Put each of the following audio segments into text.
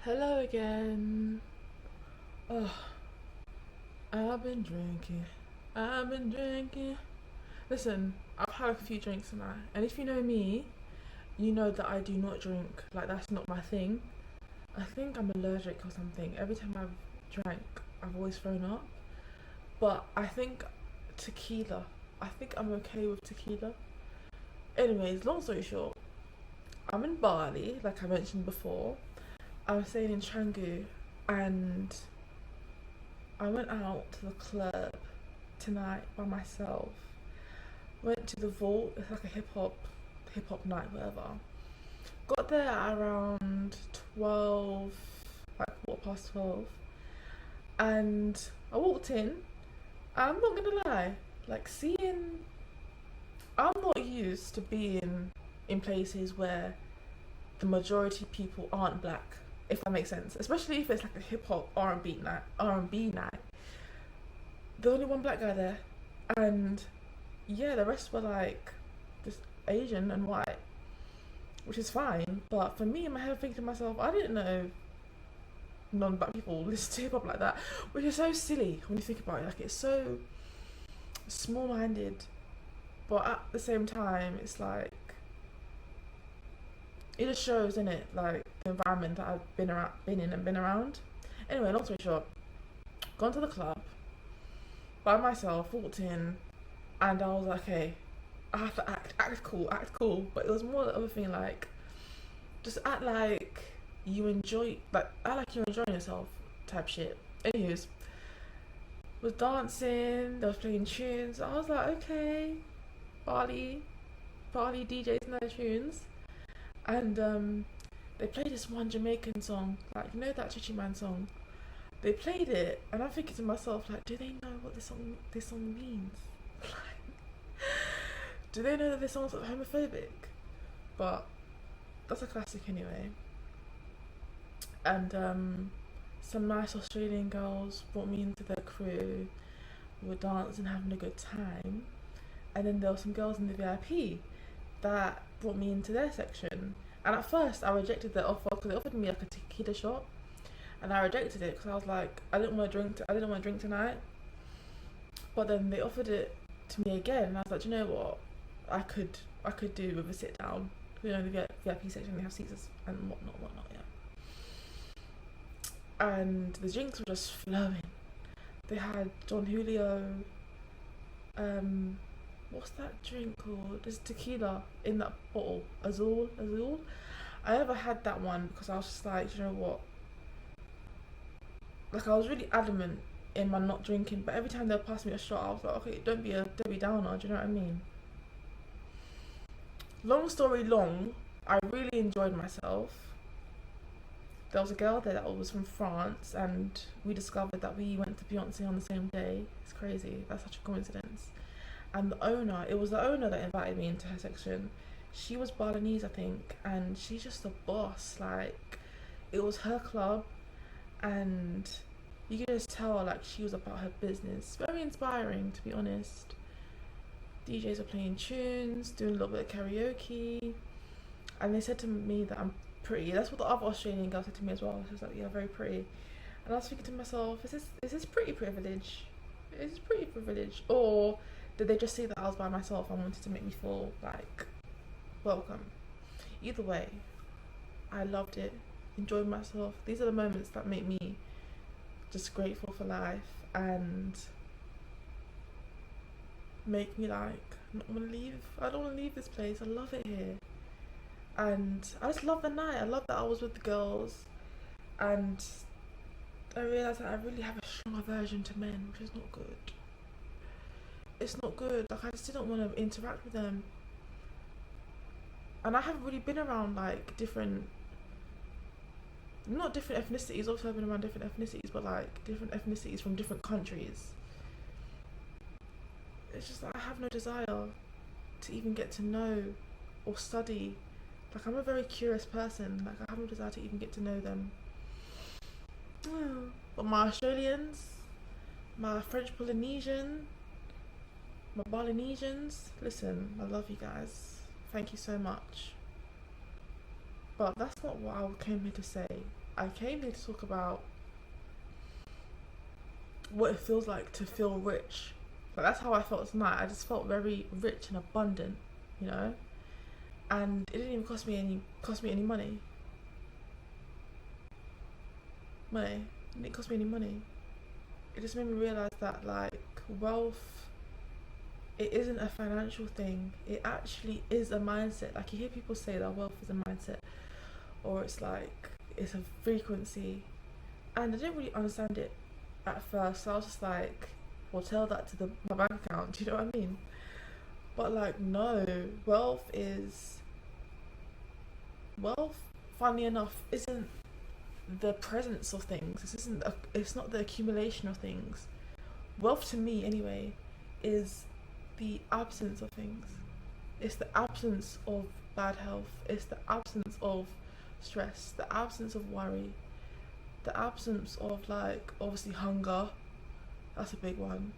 Hello again. Oh, I've been drinking. I've been drinking. Listen, I've had a few drinks tonight, and if you know me, you know that I do not drink. Like, that's not my thing. I think I'm allergic or something. Every time I've drank, I've always thrown up. But I think tequila. I think I'm okay with tequila. Anyways, long story short, I'm in Bali, like I mentioned before. I was staying in Canggu, and I went out to the club tonight by myself. Went to the vault. It's like a hip hop night, whatever. Got there at around 12, like quarter past 12, and I walked in. I'm not gonna lie, like seeing. I'm not used to being in places where the majority of people aren't black, if that makes sense. Especially if it's like a hip hop R&B night. There's only one black guy there, and yeah, the rest were like just Asian and white, which is fine. But for me, in my head, I'm thinking to myself, I didn't know non-black people listen to hip hop like that, which is so silly when you think about it. Like, it's so small-minded, but at the same time, it's like it just shows, in it, like the environment that I've been around. Anyway, long story short, gone to the club by myself, walked in, and I was like, okay, I have to act cool. But it was more the other thing, like, just act like act like you're enjoying yourself, type shit. Anyways, was dancing, they was playing tunes. I was like, okay, Bali, DJs and their tunes, and they played this one Jamaican song, like, you know, that Chichi Man song. They played it, and I'm thinking to myself, like, do they know what this song means? Do they know that this song's homophobic? But that's a classic anyway. And some nice Australian girls brought me into their crew. We were dancing, having a good time. And then there were some girls in the VIP that brought me into their section. And at first, I rejected their offer because they offered me like a tequila shot, and I rejected it because I was like, I didn't want to drink. I didn't want to drink tonight. But then they offered it to me again, and I was like, you know what? I could do with a sit down. You know, in the VIP section they have seats and whatnot, yeah. And the drinks were just flowing. They had Don Julio. What's that drink called? There's tequila in that bottle. Azul. I never had that one because I was just like, you know what? Like, I was really adamant in my not drinking, but every time they'll pass me a shot, I was like, okay, don't be a Debbie Downer. Do you know what I mean? Long story long, I really enjoyed myself. There was a girl there that was from France, and we discovered that we went to Beyonce on the same day. It's crazy. That's such a coincidence. And it was the owner that invited me into her section. She was Balinese, I think, and she's just a boss. Like, it was her club, and you could just tell, like, she was about her business. Very inspiring, to be honest. DJs were playing tunes, doing a little bit of karaoke, and they said to me that I'm pretty. That's what the other Australian girl said to me as well. She was like, "Yeah, very pretty." And I was thinking to myself, is this pretty privilege? Is this pretty privilege, or did they just see that I was by myself and wanted to make me feel like welcome? Either way, I loved it, enjoyed myself. These are the moments that make me just grateful for life and make me like not want to leave. I don't want to leave this place. I love it here, and I just love the night. I love that I was with the girls, and I realised that I really have a strong aversion to men, which is not good. It's not good. Like, I just didn't want to interact with them, and I haven't really been around like not different ethnicities. Also, I've been around different ethnicities, but like different ethnicities from different countries. It's just like I have no desire to even get to know or study. Like, I'm a very curious person. Like, I have no desire to even get to know them. But my Australians, my French Polynesian, my Balinesians, listen, I love you guys. Thank you so much. But that's not what I came here to say. I came here to talk about what it feels like to feel rich. But that's how I felt tonight. I just felt very rich and abundant, you know. And it didn't even cost me any money. It didn't cost me any money. It just made me realize that like wealth, it isn't a financial thing. It actually is a mindset. Like you hear people say that wealth is a mindset, or it's like it's a frequency, and I didn't really understand it at first. So I was just like, well, tell that to my bank account. Do you know what I mean? But like, no, wealth, funny enough, isn't the presence of things. It's not the accumulation of things. Wealth to me anyway is the absence of things. It's the absence of bad health. It's the absence of stress, the absence of worry, the absence of like obviously hunger. That's a big one.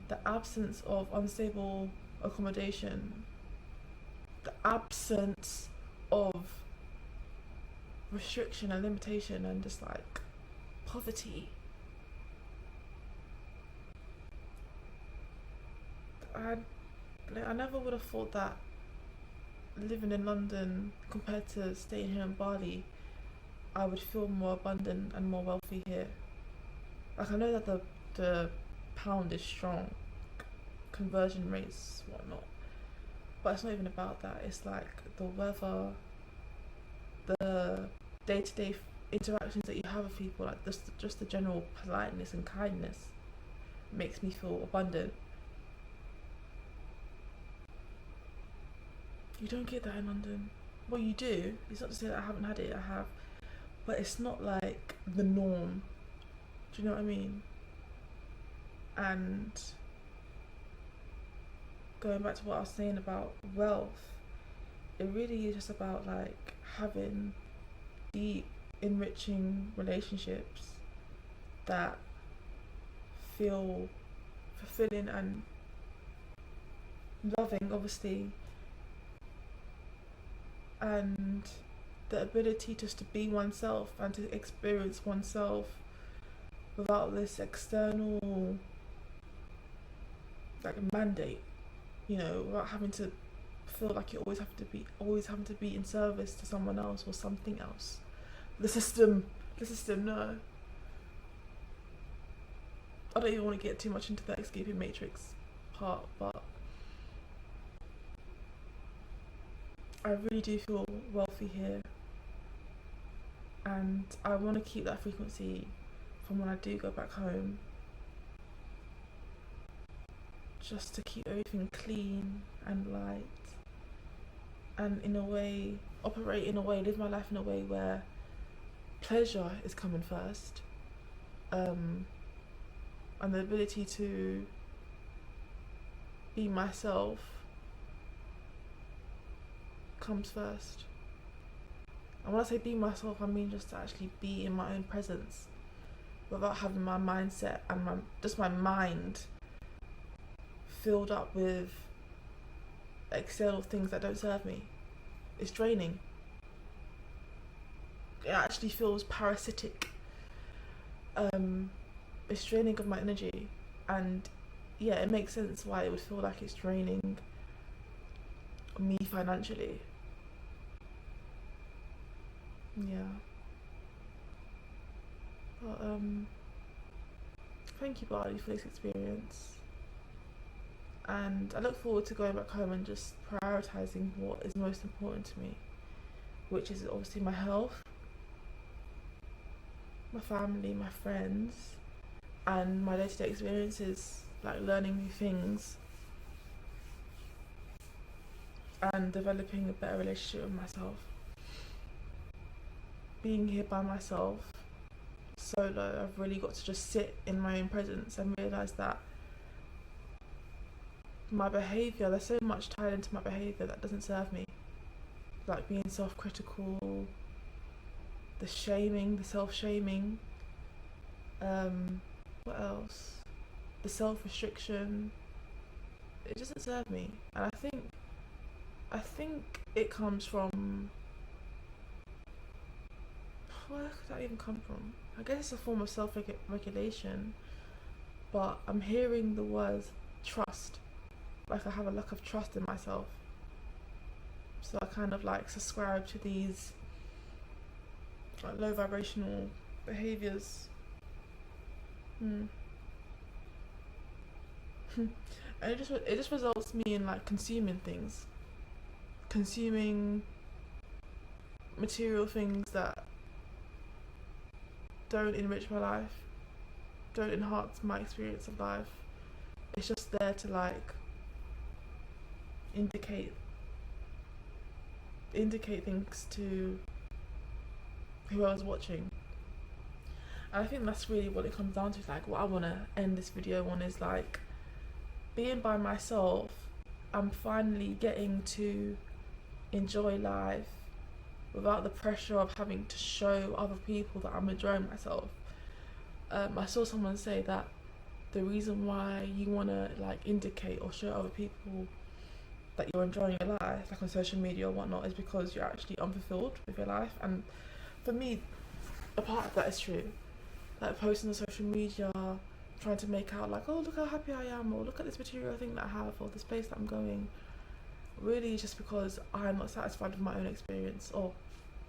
The absence of unstable accommodation, the absence of restriction and limitation, and just like poverty. I never would have thought that living in London compared to staying here in Bali, I would feel more abundant and more wealthy here. Like I know that the pound is strong, conversion rates, whatnot, but it's not even about that. It's like the weather, the day-to-day interactions that you have with people, like just the general politeness and kindness makes me feel abundant. You don't get that in London. Well, you do. It's not to say that I haven't had it, I have, but it's not like the norm. Do you know what I mean? And going back to what I was saying about wealth, it really is just about like having deep, enriching relationships that feel fulfilling and loving, obviously, and the ability just to be oneself and to experience oneself without this external like mandate, you know, without having to feel like you always having to be in service to someone else or something else. The system, no. I don't even want to get too much into the escaping matrix part, but I really do feel wealthy here, and I want to keep that frequency from when I do go back home, just to keep everything clean and light, and in a way, live my life in a way where pleasure is coming first, and the ability to be myself comes first. And when I say be myself, I mean just to actually be in my own presence without having my mindset and my mind filled up with external things that don't serve me. It's draining. It actually feels parasitic. It's draining of my energy, and yeah, it makes sense why it would feel like it's draining me financially. Yeah. But thank you, Bali, for this experience. And I look forward to going back home and just prioritizing what is most important to me, which is obviously my health, my family, my friends, and my day-to-day experiences, like learning new things and developing a better relationship with myself. Being here by myself, solo, I've really got to just sit in my own presence and realise that my behaviour, there's so much tied into my behaviour that doesn't serve me. Like being self-critical, the shaming, the self-shaming, what else? The self-restriction. It doesn't serve me. And I think it comes from where could that even come from? I guess it's a form of self-regulation, but I'm hearing the words trust. Like I have a lack of trust in myself. So I kind of like subscribe to these like low vibrational behaviors. And it just results me in like consuming things, consuming material things that don't enrich my life, don't enhance my experience of life. It's just there to like indicate things to whoever's watching. And I think that's really what it comes down to. Like what I want to end this video on is like being by myself. I'm finally getting to enjoy life without the pressure of having to show other people that I'm enjoying myself. I saw someone say that the reason why you want to like indicate or show other people that you're enjoying your life, like on social media or whatnot, is because you're actually unfulfilled with your life. And for me, a part of that is true. Like posting on social media, trying to make out like, oh, look how happy I am, or look at this material thing that I have, or this place that I'm going, really just because I'm not satisfied with my own experience, or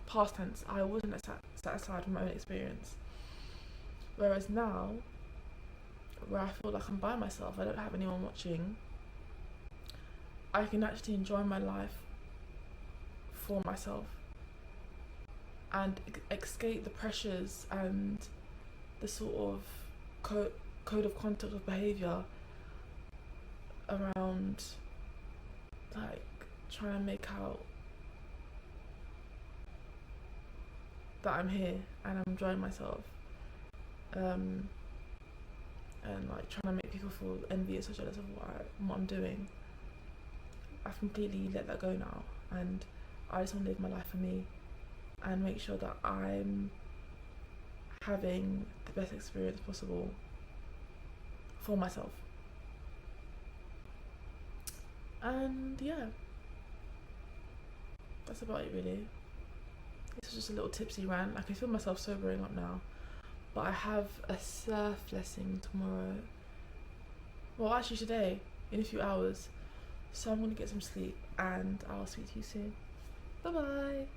past tense, I wasn't satisfied with my own experience. Whereas now, where I feel like I'm by myself, I don't have anyone watching, I can actually enjoy my life for myself and escape the pressures and the sort of code of conduct of behaviour around like trying to make out that I'm here and I'm enjoying myself, and like trying to make people feel envious or jealous of what I'm doing. I've completely let that go now, and I just want to live my life for me and make sure that I'm having the best experience possible for myself. And yeah, that's about it really. This was just a little tipsy rant. I can feel myself sobering up now, but I have a surf lesson tomorrow. Well, actually today, in a few hours. So I'm gonna get some sleep and I'll speak to you soon. Bye bye.